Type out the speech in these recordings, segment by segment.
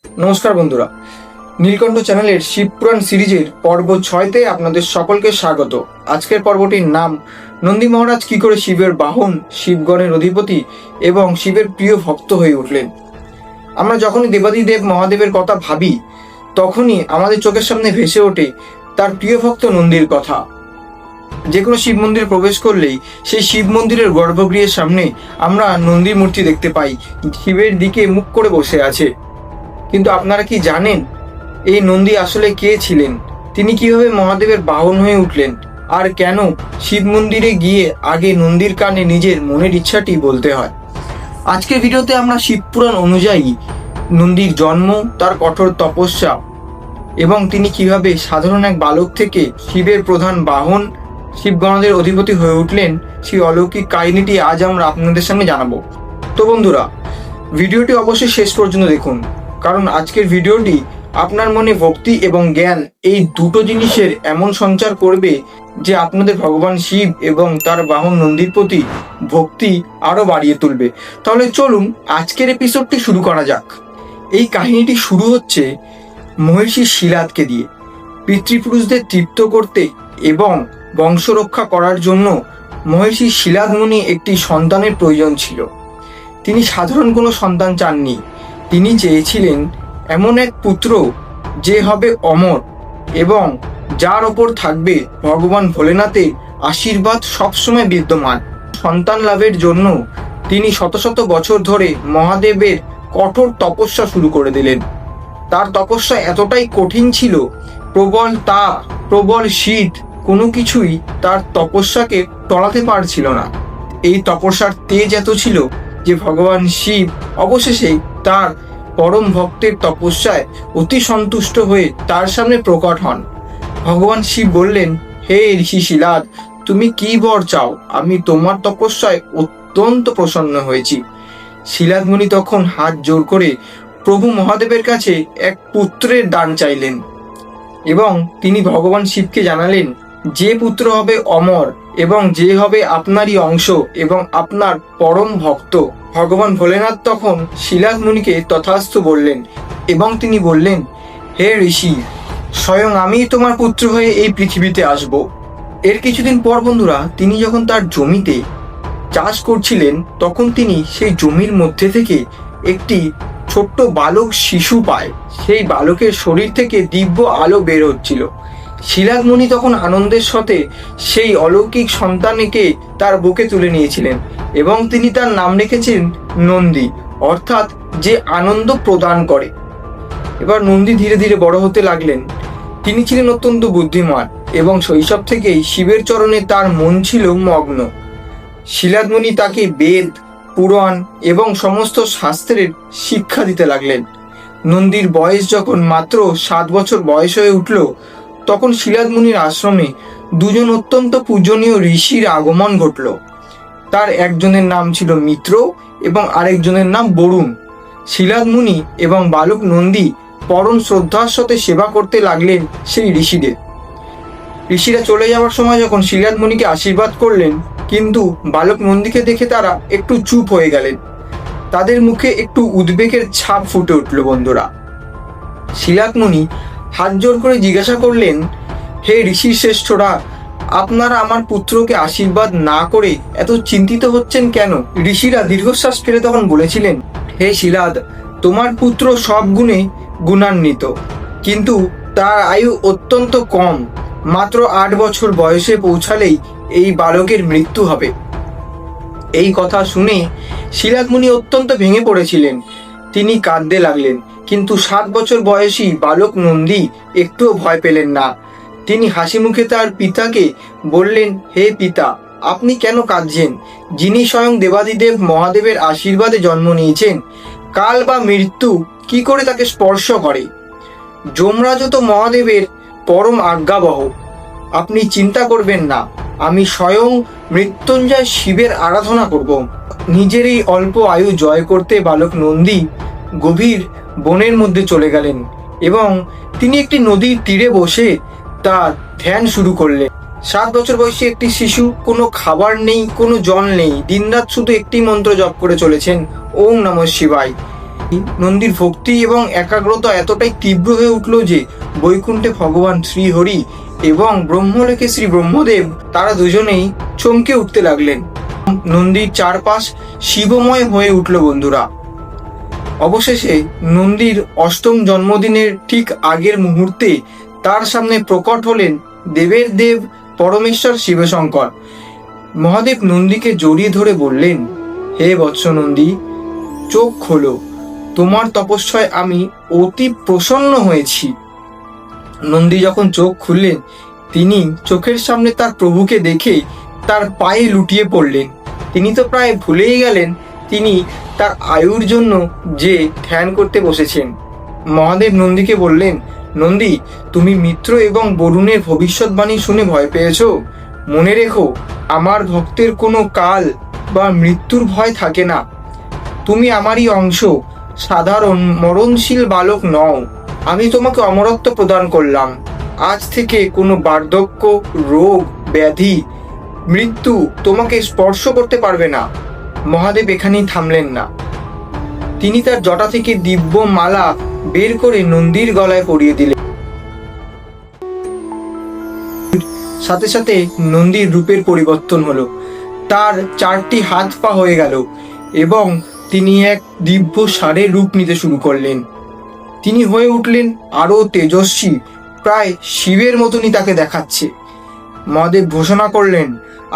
নমস্কার বন্ধুরা, নীলকণ্ঠ চ্যানেলের শিবপুরাণ সিরিজের পর্ব 6তে আপনাদের সকলকে স্বাগত। আজকের পর্বটির নাম নন্দী মহারাজ কি করে শিবের বাহন, শিবগণের অধিপতি এবং শিবের প্রিয় ভক্ত হয়ে উঠলেন। আমরা যখনই দেবাদিদেব মহাদেবের কথা ভাবি তখনই আমাদের চোখের সামনে ভেসে ওঠে তার প্রিয় ভক্ত নন্দীর কথা। যে কোনো শিব মন্দিরে প্রবেশ করলেই সেই শিব মন্দিরের গর্ভগৃহের সামনে আমরা নন্দীর মূর্তি দেখতে পাই, শিবের দিকে মুখ করে বসে আছে। কিন্তু আপনারা কি জানেন এই নন্দী আসলে কে ছিলেন? তিনি কিভাবে মহাদেবের বাহন হয়ে উঠলেন? আর কেন শিব মন্দিরে গিয়ে আগে নন্দীর কানে নিজের মনের ইচ্ছাটি বলতে হয়? আজকের ভিডিওতে আমরা শিবপুরাণ অনুযায়ী নন্দীর জন্ম, তার কঠোর তপস্যা এবং তিনি কিভাবে সাধারণ এক বালক থেকে শিবের প্রধান বাহন, শিবগণদের অধিপতি হয়ে উঠলেন, সেই অলৌকিক কাহিনীটি আজ আমরা আপনাদের সামনে জানাবো। তো বন্ধুরা, ভিডিওটি অবশ্যই শেষ পর্যন্ত দেখুন, কারণ আজকের ভিডিওটি আপনার মনে ভক্তি এবং জ্ঞান এই দুটো জিনিসের এমন সঞ্চার করবে যে আপনাদের ভগবান শিব এবং তার বাহন নন্দীর প্রতি ভক্তি আরো বাড়িয়ে তুলবে। তাহলে চলুন আজকের এপিসোডটি শুরু করা যাক। এই কাহিনীটি শুরু হচ্ছে মহর্ষি শিলাদকে দিয়ে। পিতৃপুরুষদের তৃপ্ত করতে এবং বংশ রক্ষা করার জন্য মহর্ষি শিলাদ মুনি একটি সন্তানের প্রয়োজন ছিল। তিনি সাধারণ কোনো সন্তান চাননি, তিনি চেয়েছিলেন এমন এক পুত্র যে হবে অমর এবং যার ওপর থাকবে ভগবান ভোলেনাথের আশীর্বাদ সবসময় বিদ্যমান। সন্তান লাভের জন্য তিনি শত শত বছর ধরে মহাদেবের কঠোর তপস্যা শুরু করে দিলেন। তার তপস্যা এতটাই কঠিন ছিল, প্রবল তাপ, প্রবল শীত কোনো কিছুই তার তপস্যাকে টলাতে পারছিল না। এই তপস্যার তেজ এত ছিল যে ভগবান শিব অবশেষে তার পরম ভক্তের তপস্যায় অতি সন্তুষ্ট হয়ে তার সামনে প্রকট হন। ভগবান শিব বললেন, হে ঋষি শিলাদ, তুমি কি বর চাও? আমি তোমার তপস্যায় অত্যন্ত প্রসন্ন হয়েছি। শিলাদ মুনি তখন হাত জোর করে প্রভু মহাদেবের কাছে এক পুত্রের দান চাইলেন এবং তিনি ভগবান শিবকে জানালেন, যে পুত্র হবে অমর এবং যে হবে আপনারই অংশ এবং আপনার পরম ভক্ত। ভগবান ভোলেনাথ তখন শিলাদ মুনিকে তথাস্তু বললেন এবং তিনি বললেন, হে ঋষি, স্বয়ং আমি তোমার পুত্র হয়ে এই পৃথিবীতে আসব। এর কিছুদিন পর বন্ধুরা, তিনি যখন তার জমিতে চাষ করছিলেন তখন তিনি সেই জমির মধ্যে থেকে একটি ছোট্ট বালক শিশু পায়। সেই বালকের শরীর থেকে দিব্য আলো বের হচ্ছিল। শিলাদ মুনি তখন আনন্দের সাথে সেই অলৌকিক সন্তানকে তার বুকে তুলে নিয়েছিলেন এবং তিনি তার নাম রেখেছেন নন্দী, অর্থাৎ যে আনন্দ প্রদান করে। এবার নন্দী ধীরে ধীরে বড় হতে লাগলেন। তিনি ছিলেন অত্যন্ত বুদ্ধিমান এবং শৈশব থেকেই শিবের চরণে তার মন ছিল মগ্ন। শিলাদ মুনি তাকে বেদ, পুরাণ এবং সমস্ত শাস্ত্রের শিক্ষা দিতে লাগলেন। নন্দীর বয়স যখন মাত্র 7 বছর বয়স হয়ে উঠল তখন শিলাদ মুনির আশ্রমে দুজন অত্যন্ত পূজনীয় ঋষির আগমন ঘটল। তার একজনের নাম ছিল মিত্র এবং আরেকজনের নাম বরুণ। শিলাদ মুনি এবং বালক নন্দী পরম শ্রদ্ধার সাথে সেবা করতে লাগলেন সেই ঋষিদের। ঋষিরা চলে যাওয়ার সময় যখন শিলাদ মুনিকে আশীর্বাদ করলেন, কিন্তু বালক নন্দীকে দেখে তারা একটু চুপ হয়ে গেলেন। তাদের মুখে একটু উদ্বেগের ছাপ ফুটে উঠল বন্ধুরা। শিলাদ মুনি হাত জোর করে জিজ্ঞাসা করলেন, হে ঋষি শ্রেষ্ঠরা, আপনারা আমার পুত্রকে আশীর্বাদ না করে এত চিন্তিত হচ্ছেন কেন? ঋষিরা দীর্ঘশ্বাস ফেলে তখন বলেছিলেন, হে শিলাদ, তোমার পুত্র সব গুণে গুণান্বিত, কিন্তু তার আয়ু অত্যন্ত কম। মাত্র 8 বছর বয়সে পৌঁছালেই এই বালকের মৃত্যু হবে। এই কথা শুনে শিলাদ মুনি অত্যন্ত ভেঙে পড়েছিলেন। তিনি কাঁদতে লাগলেন, কিন্তু 7 বছর বয়সী বালক নন্দী একটুও ভয় পেলেন না। তিনি হাসি মুখে তার পিতাকে বললেন, হে পিতা, আপনি কেন কাঁদছেন? যিনি স্বয়ং দেবাদিদেব মহাদেবের আশীর্বাদে জন্ম নিয়েছেন, কাল বা মৃত্যু কি করে তাকে স্পর্শ করে? যমরাজ তো মহাদেবের পরম আজ্ঞাবহ। আপনি চিন্তা করবেন না, আমি স্বয়ং মৃত্যুঞ্জয় শিবের আরাধনা করব। নিজের এই অল্প আয়ু জয় করতে বালক নন্দী গভীর বনের মধ্যে চলে গেলেন এবং তিনি একটি নদীর তীরে বসে তার ধ্যান শুরু করলেন। 7 বছর বয়সী একটি শিশু, কোনো খাবার নেই, কোনো জল নেই, দিনরাত শুধু একটি মন্ত্র জপ করে চলেছেন, ওম নমঃ শিবায়। নন্দীর ভক্তি এবং একাগ্রতা এতটাই তীব্র হয়ে উঠল যে বৈকুণ্ঠে ভগবান শ্রীহরি এবং ব্রহ্মলোকে শ্রী ব্রহ্মদেব তারা দুজনেই চমকে উঠতে লাগলেন। নন্দীর চারপাশ শিবময় হয়ে উঠল বন্ধুরা। অবশেষে নন্দীর অষ্টম জন্মদিনের ঠিক আগের মুহূর্তে তার সামনে প্রকট হলেন দেবের দেব পরমেশ্বর শিবশঙ্কর। মহাদেব নন্দীকে জড়িয়ে ধরে বললেন, হে বৎস নন্দী, চোখ খোলো, তোমার তপস্যায় আমি অতি প্রসন্ন হয়েছি। নন্দী যখন চোখ খুললেন, তিনি চোখের সামনে তার প্রভুকে দেখে তার পায়ে লুটিয়ে পড়লেন। তিনি তো প্রায় ভুলেই গেলেন তিনি তার আয়ুর জন্য যে ধ্যান করতে বসেছেন। মহাদেব নন্দীকে বললেন, নন্দী, তুমি মিত্র এবং বরুণের ভবিষ্যৎবাণী শুনে ভয় পেয়েছো? মনে রেখো, আমার ভক্তের কোনো কাল বা মৃত্যুর ভয় থাকে না। তুমি আমারই অংশ, সাধারণ মরণশীল বালক নও। আমি তোমাকে অমরত্ব প্রদান করলাম। আজ থেকে কোনো বার্ধক্য, রোগ, ব্যাধি, মৃত্যু তোমাকে স্পর্শ করতে পারবে না। মহাদেব এখানেই থামলেন না। তিনি তার জটা থেকে দিব্য মালা বের করে নন্দীর গলায় পরিয়ে দিলেন। সাথে সাথে নন্দীর রূপের পরিবর্তন হলো। তার 4টি হাত পা হয়ে গেল এবং তিনি এক দিব্য ষাঁড়ের রূপ নিতে শুরু করলেন। তিনি হয়ে উঠলেন আরো তেজস্বী, প্রায় শিবের মতনই তাকে দেখাচ্ছে। মহাদেব ঘোষণা করলেন,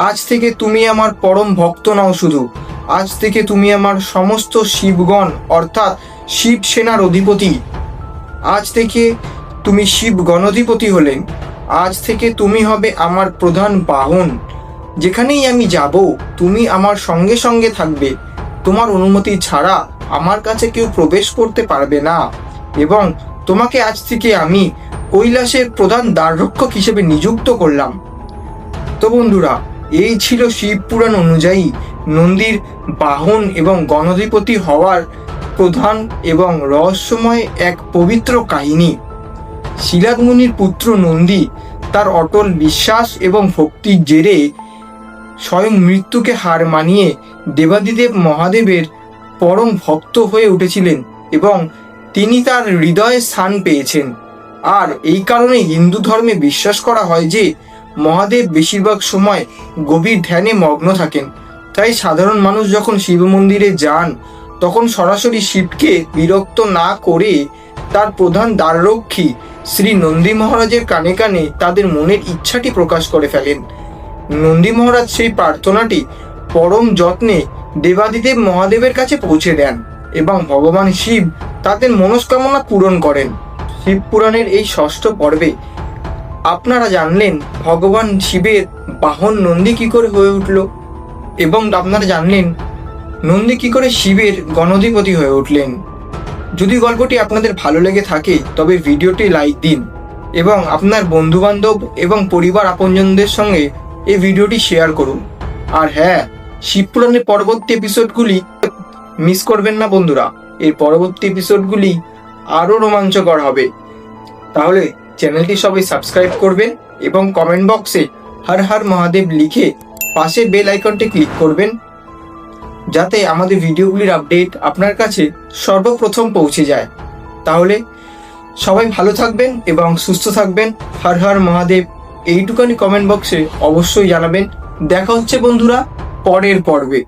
আজ থেকে তুমি আমার পরম ভক্ত নও শুধু, আজ থেকে তুমি আমার সমস্ত শিবগণ অর্থাৎ শিব সেনার অধিপতি। আজ থেকে তুমি শিব গণধিপতি হলেন। আজ থেকে তুমি হবে আমার প্রধান বাহন। যেখানেই আমি যাব তুমি আমার সঙ্গে সঙ্গে থাকবে। তোমার অনুমতি ছাড়া আমার কাছে কেউ প্রবেশ করতে পারবে না এবং তোমাকে আজ থেকে আমি কৈলাসের প্রধান দ্বাররক্ষক হিসেবে নিযুক্ত করলাম। তো বন্ধুরা, এই ছিল শিব পুরাণ অনুযায়ী নন্দীর বাহন এবং গণাধিপতি হওয়ার প্রধান এবং রহস্যময় এক পবিত্র কাহিনী। শিলাদ মুনির পুত্র নন্দী তার অটল বিশ্বাস এবং ভক্তির জেরে স্বয়ং মৃত্যুকে হার মানিয়ে দেবাদিদেব মহাদেবের পরম ভক্ত হয়ে উঠেছিলেন এবং তিনি তার হৃদয়ে স্থান পেয়েছেন। আর এই কারণে হিন্দু ধর্মে বিশ্বাস করা হয় যে মহাদেব বেশিরভাগ সময় গভীর ধ্যানে মগ্ন থাকেন। তাই সাধারণ মানুষ যখন শিব মন্দিরে যান তখন সরাসরি শিবকে বিরক্ত না করে তার প্রধান দ্বাররক্ষী শ্রী নন্দী মহারাজের কানে কানে তাদের মনের ইচ্ছাটি প্রকাশ করে ফেলেন। নন্দী মহারাজ সেই প্রার্থনাটি পরম যত্নে দেবাদিদেব মহাদেবের কাছে পৌঁছে দেন এবং ভগবান শিব তাদের মনস্কামনা পূরণ করেন। শিব পুরাণের এই ষষ্ঠ পর্বে আপনারা জানলেন ভগবান শিবের বাহন নন্দী কি করে হয়ে উঠল এবং আপনারা জানলেন নন্দী কি করে শিবের গণাধিপতি হয়ে উঠলেন। যদি গল্পটি আপনাদের ভালো লেগে থাকে তবে ভিডিওটি লাইক দিন এবং আপনার বন্ধুবান্ধব এবং পরিবার আপনজনদের সঙ্গে এই ভিডিওটি শেয়ার করুন। আর হ্যাঁ, শিবপুরাণের পরবর্তী এপিসোডগুলি মিস করবেন না বন্ধুরা। এর পরবর্তী এপিসোডগুলি আরও রোমাঞ্চকর হবে। তাহলে চ্যানেলটি সবাই সাবস্ক্রাইব করবেন এবং কমেন্ট বক্সে হর হর মহাদেব লিখে পাশে বেল আইকনটি ক্লিক করবেন, যাতে আমাদের ভিডিওগুলির আপডেট আপনার কাছে সর্বপ্রথম পৌঁছে যায়। তাহলে সবাই ভালো থাকবেন এবং সুস্থ থাকবেন। হর হর মহাদেব এইটুকানি কমেন্ট বক্সে অবশ্যই জানাবেন। দেখা হচ্ছে বন্ধুরা পরের পর্বে।